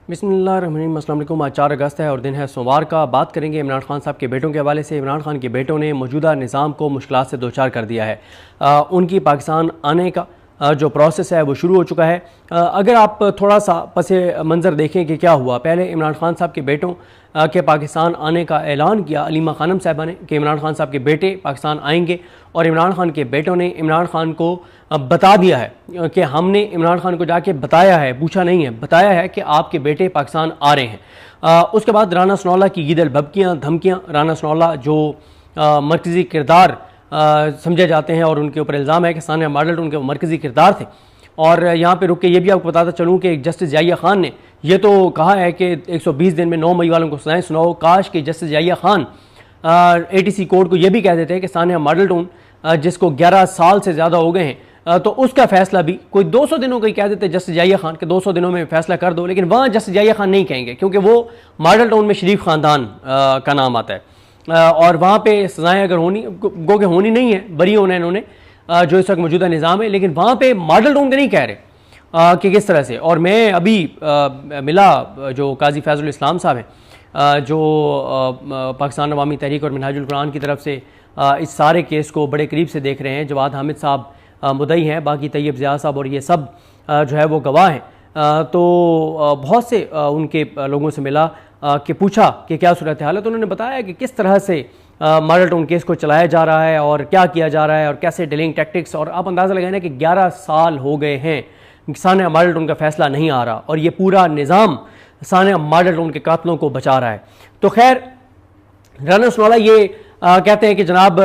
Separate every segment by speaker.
Speaker 1: बिस्मिल्लाहिर्रहमानिर्रहीम। अस्सलाम वालेकुम। आज 4 अगस्त है और दिन है सोमवार का। बात करेंगे इमरान खान साहब के बेटों के हवाले से। इमरान खान के बेटों ने मौजूदा निज़ाम को मुश्किलात से दो चार कर दिया है। उनकी पाकिस्तान आने का जो प्रोसेस है वो शुरू हो चुका है। अगर आप थोड़ा सा पसे मंज़र देखें कि क्या हुआ। पहले इमरान खान साहब के बेटों के पाकिस्तान आने का ऐलान किया अलीमा खानम साहबा ने कि इमरान खान साहब के बेटे पाकिस्तान आएंगे, और इमरान खान के बेटों ने इमरान खान को बता दिया है कि हमने इमरान खान को जाके बताया है, पूछा नहीं है, बताया है कि आपके बेटे पाकिस्तान आ रहे हैं। उसके बाद राना सनौल्लाह की गीदड़ भबकियाँ धमकियाँ। राना सनौल्लाह जो मरकज़ी किरदार समझे जाते हैं और उनके ऊपर इल्ज़ाम है कि सानिया मॉडल उनके मरकज़ी किरदार थे। और यहाँ पे रुक के ये भी आपको बताता चलूँ कि जस्टिस याहिया खान ने ये तो कहा है कि 120 दिन में 9 मई वालों को सजाएं सुनाओ। काश कि justice Yahya Khan ATC court को ये भी कह देते हैं कि सानिया मॉडल जिसको 11 साल से ज़्यादा हो गए हैं, तो उसका फैसला भी कोई 200 दिनों का ही कह देते जस्टिस याहिया खान के 200 दिनों में फैसला कर दो। लेकिन वहाँ जस्टिस याहिया खान नहीं कहेंगे क्योंकि वो मॉडल टाउन में शरीफ ख़ानदान का नाम आता है, और वहाँ पे सजाएँ अगर होनी गो के होनी नहीं है, बरी होना है इन्होंने जो इस वक्त मौजूदा निज़ाम है। लेकिन वहाँ पे मॉडल टाउन के नहीं कह रहे कि किस तरह से। और मैं अभी मिला जो काजी फैज़ुल इस्लाम साहब हैं जो पाकिस्तान अवामी तहरीक और मिनहाजुल कुरान की तरफ से इस सारे केस को बड़े करीब से देख रहे हैं। जवाद हामिद साहब मुद्दई हैं, बाकी तैयब ज़िया साहब और ये सब जो है वो गवाह हैं। तो बहुत से उनके लोगों से मिला कि पूछा कि क्या सूरत हाल है, तो उन्होंने बताया कि किस तरह से मॉडल टाउन केस को चलाया जा रहा है और क्या किया जा रहा है और कैसे डिलिंग टैक्टिक्स। और आप अंदाज़ा लगाए ना कि 11 साल हो गए हैं सानिया मॉडल टाउन का फैसला नहीं आ रहा, और ये पूरा निज़ाम सानिया मॉडल टाउन के कातलों को बचा रहा है। तो खैर राना सनौल्लाह ये कहते हैं कि जनाब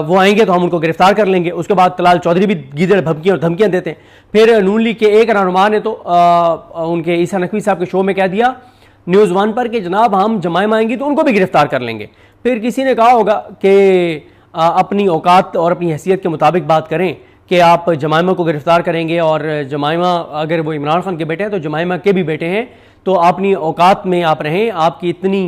Speaker 1: वो आएंगे तो हम उनको गिरफ्तार कर लेंगे। उसके बाद तलाल चौधरी भी गीदड़ भबकियाँ और धमकियाँ देते हैं। फिर नून लीग के एक रहनुमा ने तो उनके ईसा नकवी साहब के शो में कह दिया न्यूज़ 1 पर कि जनाब हम जमाइमा आएंगी तो उनको भी गिरफ्तार कर लेंगे। फिर किसी ने कहा होगा कि अपनी औकात और अपनी हैसियत के मुताबिक बात करें कि आप जमाइमा को गिरफ्तार करेंगे, और जमाइमा अगर वो इमरान खान के बेटे हैं तो जमाइमा के भी बेटे हैं, तो अपनी औकात में आप रहें। आपकी इतनी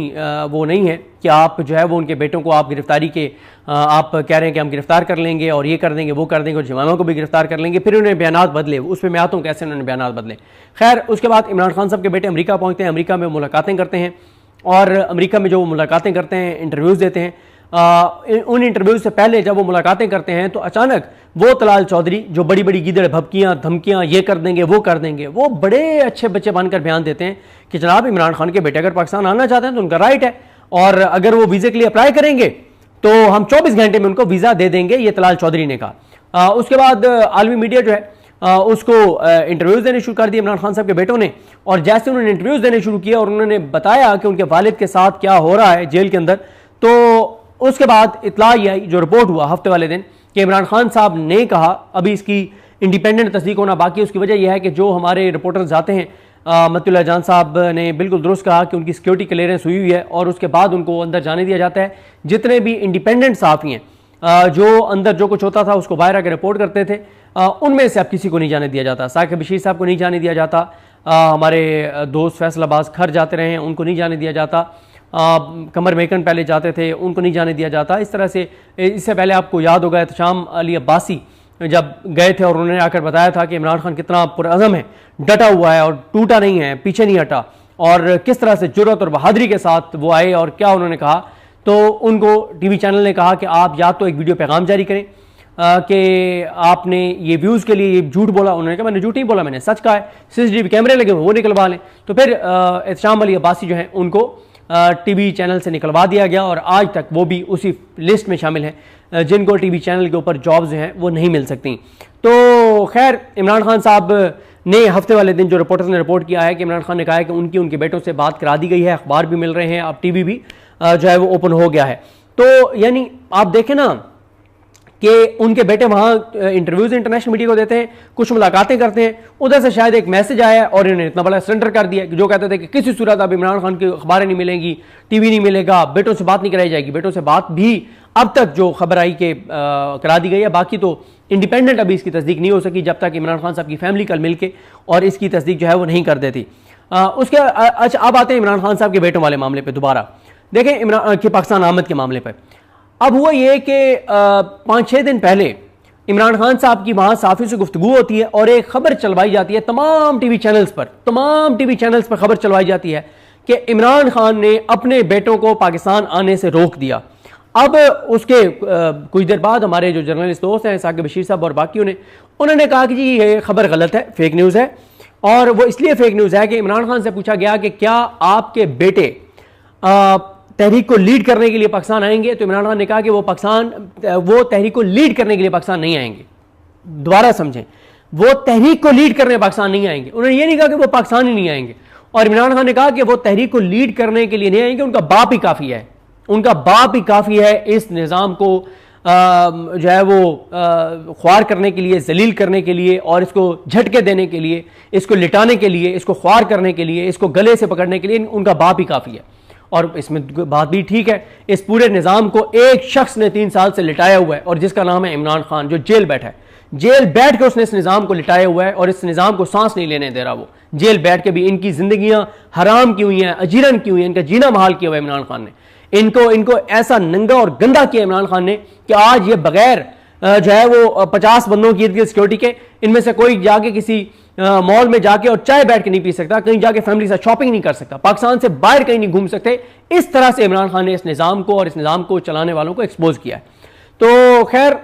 Speaker 1: वो नहीं है कि आप जो है वो उनके बेटों को आप गिरफ्तारी के आप कह रहे हैं कि हम गिरफ्तार कर लेंगे और ये कर देंगे वो कर देंगे और जमाइमा को भी गिरफ्तार कर लेंगे। फिर उन्होंने बयानात बदले, उस पर मैं आता हूँ कैसे उन्होंने बयानात बदले। खैर उसके बाद इमरान खान साहब के बेटे अमेरिका पहुँचते हैं, अमेरिका में मुलाकातें करते हैं, और अमेरिका में जो वो मुलाकातें करते हैं इंटरव्यूज़ देते हैं। उन इंटरव्यू से पहले जब वो मुलाकातें करते हैं तो अचानक वो तलाल चौधरी जो बड़ी बड़ी गीदड़ भबकियाँ धमकियाँ ये कर देंगे वो कर देंगे, वो बड़े अच्छे बच्चे बनकर बयान देते हैं कि जनाब इमरान खान के बेटे अगर पाकिस्तान आना चाहते हैं तो उनका राइट है, और अगर वो वीज़े के लिए अप्लाई करेंगे तो हम 24 घंटे में उनको वीज़ा दे देंगे, ये तलाल चौधरी ने कहा। उसके बाद आलमी मीडिया जो है उसको इंटरव्यूज़ देने शुरू कर दिए इमरान खान साहब के बेटों ने। और जैसे उन्होंने इंटरव्यूज़ देने शुरू किया और उन्होंने बताया कि उनके वालिद के साथ क्या हो रहा है जेल के अंदर, तो उसके बाद इतला ये आई, जो रिपोर्ट हुआ हफ्ते वाले दिन, कि इमरान खान साहब ने कहा, अभी इसकी इंडिपेंडेंट तस्दीक होना बाकी। उसकी वजह यह है कि जो हमारे रिपोर्टर्स जाते हैं, मतुल्लाह जान साहब ने बिल्कुल दुरुस्त कहा कि उनकी सिक्योरिटी क्लियरेंस हुई हुई है और उसके बाद उनको अंदर जाने दिया जाता है। जितने भी इंडिपेंडेंट सहाफ़ी हैं जो अंदर जो कुछ होता था उसको बाहर आकर रिपोर्ट करते थे, उनमें से अब किसी को नहीं जाने दिया जाता। साकिब बशीर साहब को नहीं जाने दिया जाता, हमारे दोस्त फैसल अब्बास खर जाते रहे हैं उनको नहीं जाने दिया जाता, कमर मेकन पहले जाते थे उनको नहीं जाने दिया जाता। इस तरह से इससे पहले आपको याद होगा एहतशाम अली अब्बासी जब गए थे और उन्होंने आकर बताया था कि इमरान खान कितना पुरअज़म है, डटा हुआ है और टूटा नहीं है, पीछे नहीं हटा, और किस तरह से जुर्रत और बहादुरी के साथ वो आए। और क्या उन्होंने कहा, तो उनको टीवी चैनल ने कहा कि आप या तो एक वीडियो पैगाम जारी करें कि आपने ये व्यूज़ के लिए ये झूठ बोला। उन्होंने कहा मैंने झूठ नहीं बोला, मैंने सच कहा है, CCTV कैमरे लगे हुए वो निकलवा लें। तो फिर एहतशाम अली अब्बासी जो हैं उनको टीवी चैनल से निकलवा दिया गया, और आज तक वो भी उसी लिस्ट में शामिल हैं जिनको टीवी चैनल के ऊपर जॉब्स जो हैं वो नहीं मिल सकती। तो खैर इमरान खान साहब ने हफ्ते वाले दिन जो रिपोर्टर्स ने रिपोर्ट किया है कि इमरान खान ने कहा है कि उनके बेटों से बात करा दी गई है, अखबार भी मिल रहे हैं, अब टीवी भी जो है वो ओपन हो गया है। तो यानी आप देखें ना कि उनके बेटे वहाँ इंटरव्यूज़ इंटरनेशनल मीडिया को देते हैं, कुछ मुलाकातें करते हैं, उधर से शायद एक मैसेज आया और इन्होंने इतना बड़ा सरेंडर कर दिया कि जो कहते थे कि किसी सूरत अब इमरान खान की अखबारें नहीं मिलेंगी, टीवी नहीं मिलेगा, बेटों से बात नहीं कराई जाएगी। बेटों से बात भी अब तक जो खबर आई कि करा दी गई है, बाकी तो इंडिपेंडेंट अभी इसकी तस्दीक नहीं हो सकी जब तक इमरान खान साहब की फैमिली कल मिल के और इसकी तस्दीक जो है वो नहीं कर देती। उसके अच्छा अब आते हैं इमरान खान साहब के बेटों वाले मामले पर। दोबारा देखें इमरान की पाकिस्तान आमद के मामले पर अब हुआ ये कि 5-6 दिन पहले इमरान खान साहब की वहां साफियों से गुफ्तगू होती है और एक खबर चलवाई जाती है, तमाम टीवी चैनल्स पर खबर चलवाई जाती है कि इमरान खान ने अपने बेटों को पाकिस्तान आने से रोक दिया। अब उसके कुछ देर बाद हमारे जो जर्नलिस्ट दोस्त हैं साकिब बशीर साहब और बाकियों ने, उन्होंने कहा कि जी ये खबर गलत है, फेक न्यूज़ है। और वो इसलिए फेक न्यूज़ है कि इमरान खान से पूछा गया कि क्या आपके बेटे तहरीक को लीड करने के लिए पाकिस्तान आएंगे, तो इमरान खान ने कहा कि वो तहरीक को लीड करने के लिए पाकिस्तान नहीं आएंगे। दोबारा समझें, वो तहरीक को लीड करने पाकिस्तान नहीं आएंगे। उन्होंने ये नहीं कहा कि वो पाकिस्तान ही नहीं आएंगे। और इमरान खान ने कहा कि वो तहरीक को लीड करने के लिए नहीं आएंगे, उनका बाप ही काफ़ी है, उनका बाप ही काफ़ी है इस निज़ाम को जो है वो ख्वार करने के लिए, जलील करने के लिए और इसको झटके देने के लिए, इसको लिटाने के लिए, इसको ख्वार करने के लिए, इसको गले से पकड़ने के लिए उनका बाप ही काफ़ी है। और इसमें बात भी ठीक है, इस पूरे निज़ाम को एक शख्स ने 3 साल से लिटाया हुआ है और जिसका नाम है इमरान खान, जो जेल बैठा है। जेल बैठ के उसने इस निज़ाम को लिटाया हुआ है और इस निज़ाम को सांस नहीं लेने दे रहा। वो जेल बैठ के भी इनकी जिंदगियां हराम की हुई हैं, अजीरन की हुई हैं, इनका जीना महाल किया हुआ है इमरान खान ने। इनको ऐसा नंगा और गंदा किया इमरान खान ने कि आज ये बगैर जो है वो 50 बंदों की सिक्योरिटी के इनमें से कोई जाके किसी मॉल में जाके और चाय बैठ के नहीं पी सकता, कहीं जाके फैमिली के साथ शॉपिंग नहीं कर सकता, पाकिस्तान से बाहर कहीं नहीं घूम सकते। इस तरह से इमरान खान ने इस निज़ाम को और इस निज़ाम को चलाने वालों को एक्सपोज किया है। तो खैर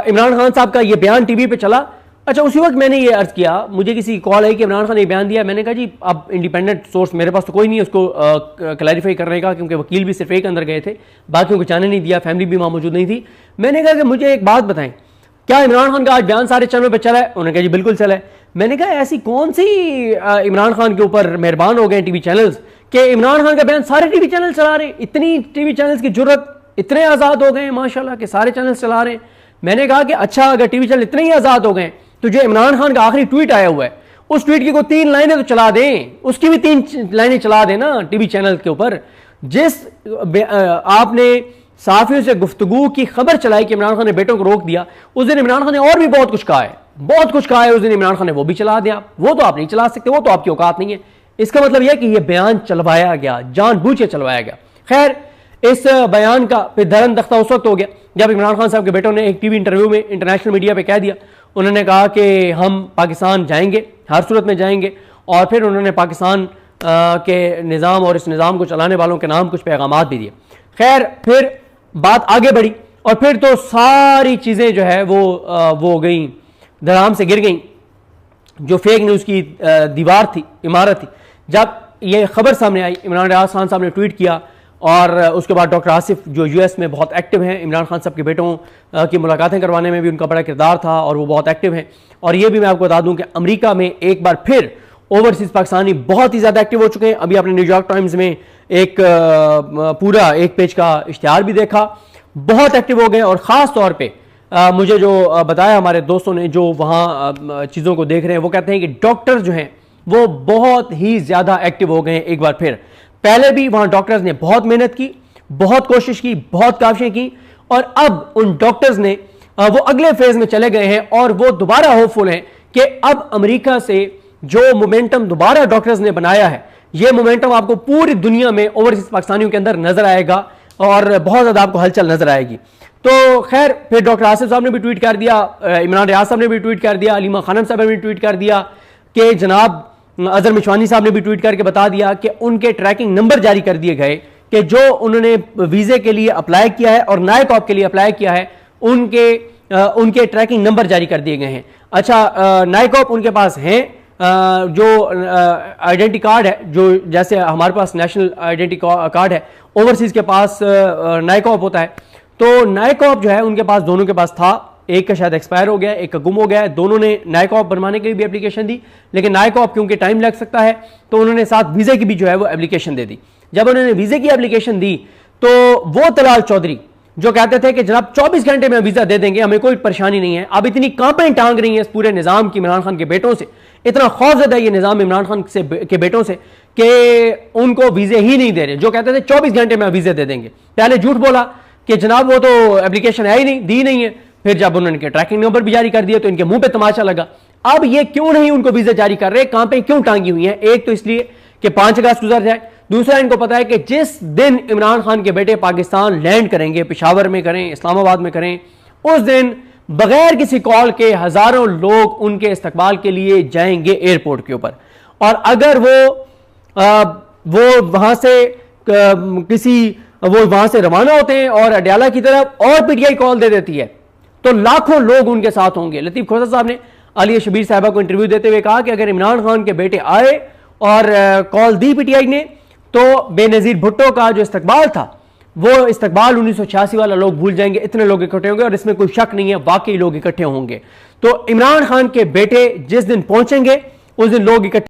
Speaker 1: इमरान खान साहब का ये बयान टीवी पे चला। अच्छा, उसी वक्त मैंने ये अर्ज किया, मुझे किसी कॉल आई कि इमरान खान ने बयान दिया। मैंने कहा जी अब इंडिपेंडेंट सोर्स मेरे पास तो कोई नहीं है उसको क्लैरिफाई करने का, क्योंकि वकील भी सिर्फ एक अंदर गए थे, बाकियों को जाने नहीं दिया, फैमिली भी वहाँ मौजूद नहीं थी। मैंने कहा कि मुझे एक बात बताएं, क्या इमरान खान का आज बयान सारे चैनल पर चला है? उन्होंने कहा जी बिल्कुल चला है। मैंने कहा ऐसी कौन सी इमरान खान के ऊपर मेहरबान हो गए टीवी चैनल्स कि इमरान खान का बयान सारे टीवी चैनल चला रहे हैं? इतनी टीवी चैनल्स की जुर्रत, इतने आज़ाद हो गए हैं माशाल्लाह कि सारे चैनल चला रहे हैं। मैंने कहा कि अच्छा, अगर टीवी चैनल इतने ही आज़ाद हो गए तो जो इमरान खान का आखिरी ट्वीट आया हुआ है उस ट्वीट की कोई 3 लाइनें तो चला दें, उसकी भी 3 लाइनें चला दें ना टीवी चैनल के ऊपर। जिस आपने साफियों से गुफ्तगू की खबर चलाई कि इमरान खान ने बेटों को रोक दिया, उस दिन इमरान खान ने और भी बहुत कुछ कहा है, बहुत कुछ कहा है उस दिन इमरान खान ने, वो भी चला दें आप। वो तो आप नहीं चला सकते, वो तो आपकी औकात नहीं है। इसका मतलब यह कि यह बयान चलवाया गया, जानबूझ के चलवाया गया। खैर, इस बयान का फिर धरन तख्ता उस वक्त हो गया जब इमरान खान साहब के बेटों ने एक टीवी इंटरव्यू में इंटरनेशनल मीडिया पे कह दिया, उन्होंने कहा कि हम पाकिस्तान जाएंगे, हर सूरत में जाएंगे। और फिर उन्होंने पाकिस्तान के निज़ाम और इस निज़ाम को चलाने वालों के नाम कुछ पैगामात भी दिए। खैर, फिर बात आगे बढ़ी और फिर तो सारी चीज़ें जो है वो गई, धड़ाम से गिर गई। जो फेक न्यूज़ की दीवार थी, इमारत थी, जब ये खबर सामने आई, इमरान रियाज खान साहब ने ट्वीट किया और उसके बाद डॉक्टर आसिफ जो यूएस में बहुत एक्टिव हैं, इमरान खान साहब के बेटों की मुलाकातें करवाने में भी उनका बड़ा किरदार था और वो बहुत एक्टिव हैं। और ये भी मैं आपको बता दूं कि अमेरिका में एक बार फिर ओवरसीज़ पाकिस्तानी बहुत ही ज़्यादा एक्टिव हो चुके हैं। अभी आपने न्यूयॉर्क टाइम्स में एक पूरा 1 पेज का इश्तिहार भी देखा, बहुत एक्टिव हो गए। और ख़ास तौर पर मुझे जो बताया हमारे दोस्तों ने जो वहाँ चीज़ों को देख रहे हैं, वो कहते हैं कि डॉक्टर जो हैं वो बहुत ही ज़्यादा एक्टिव हो गए हैं एक बार फिर। पहले भी वहां डॉक्टर्स ने बहुत मेहनत की, बहुत कोशिश की, बहुत काविशें की और अब उन डॉक्टर्स ने वो अगले फेज में चले गए हैं और वो दोबारा होपफुल हैं कि अब अमेरिका से जो मोमेंटम दोबारा डॉक्टर्स ने बनाया है, ये मोमेंटम आपको पूरी दुनिया में ओवरसीज पाकिस्तानियों के अंदर नजर आएगा और बहुत ज्यादा आपको हलचल नजर आएगी। तो खैर, फिर डॉक्टर आसिफ साहब ने भी ट्वीट कर दिया, इमरान रियाज साहब ने भी ट्वीट कर दिया, अलीमा खानम साहब ने भी ट्वीट कर दिया कि जनाब अजहर मिशवानी साहब ने भी ट्वीट करके बता दिया कि उनके ट्रैकिंग नंबर जारी कर दिए गए कि जो उन्होंने वीजे के लिए अप्लाई किया है और नायकॉप के लिए अप्लाई किया है, उनके ट्रैकिंग नंबर जारी कर दिए गए हैं। अच्छा, नायकॉप उनके पास हैं, जो आइडेंटिटी कार्ड है, जो जैसे हमारे पास नेशनल आइडेंटिटी कार्ड है, ओवरसीज के पास नायकॉप होता है। तो नायकॉप जो है उनके पास, दोनों के पास था, एक का शायद एक्सपायर हो गया, एक का गुम हो गया है। दोनों ने नायकॉप बनवाने के लिए भी एप्लीकेशन दी, लेकिन नायकॉप क्योंकि टाइम लग सकता है तो उन्होंने साथ वीजे की भी जो है वो एप्लीकेशन दे दी। जब उन्होंने वीजे की एप्लीकेशन दी तो वो तलाल चौधरी जो कहते थे कि जनाब 24 घंटे में वीजा दे देंगे, हमें कोई परेशानी नहीं है, अब इतनी कांपें टांग रही है इस पूरे निजाम की इमरान खान के बेटों से, इतना खौफजदा है ये निजाम इमरान खान के बेटों से कि उनको वीजे ही नहीं दे रहे। जो कहते थे 24 घंटे में वीजे दे देंगे, पहले झूठ बोला कि जनाब वो तो एप्लीकेशन है ही नहीं, दी नहीं है। फिर जब उन्होंने ट्रैकिंग नंबर भी जारी कर दिया तो इनके मुंह पे तमाशा लगा। अब ये क्यों नहीं उनको वीजा जारी कर रहे, कहां पे क्यों टांगी हुई है? एक तो इसलिए कि 5 अगस्त गुजर जाए, दूसरा इनको पता है कि जिस दिन इमरान खान के बेटे पाकिस्तान लैंड करेंगे, पेशावर में करें, इस्लामाबाद में करें, उस दिन बगैर किसी कॉल के हजारों लोग उनके इस्तकबाल के लिए जाएंगे एयरपोर्ट के ऊपर। और अगर वो वहां से रवाना होते हैं और अडयाला की तरफ और पीटीआई कॉल दे देती है तो लाखों लोग उनके साथ होंगे। लतीफ खोसा साहब ने आलिया शबीर साहिबा को इंटरव्यू देते हुए कहा कि अगर इमरान खान के बेटे आए और कॉल दी पीटीआई ने तो बेनजीर भुट्टो का जो इस्तकबाल था वो इस्तकबाल 1986 वाला लोग भूल जाएंगे, इतने लोग इकट्ठे होंगे और इसमें कोई शक नहीं है, वाकई लोग इकट्ठे होंगे। तो इमरान खान के बेटे जिस दिन पहुंचेंगे उस दिन लोग इकट्ठे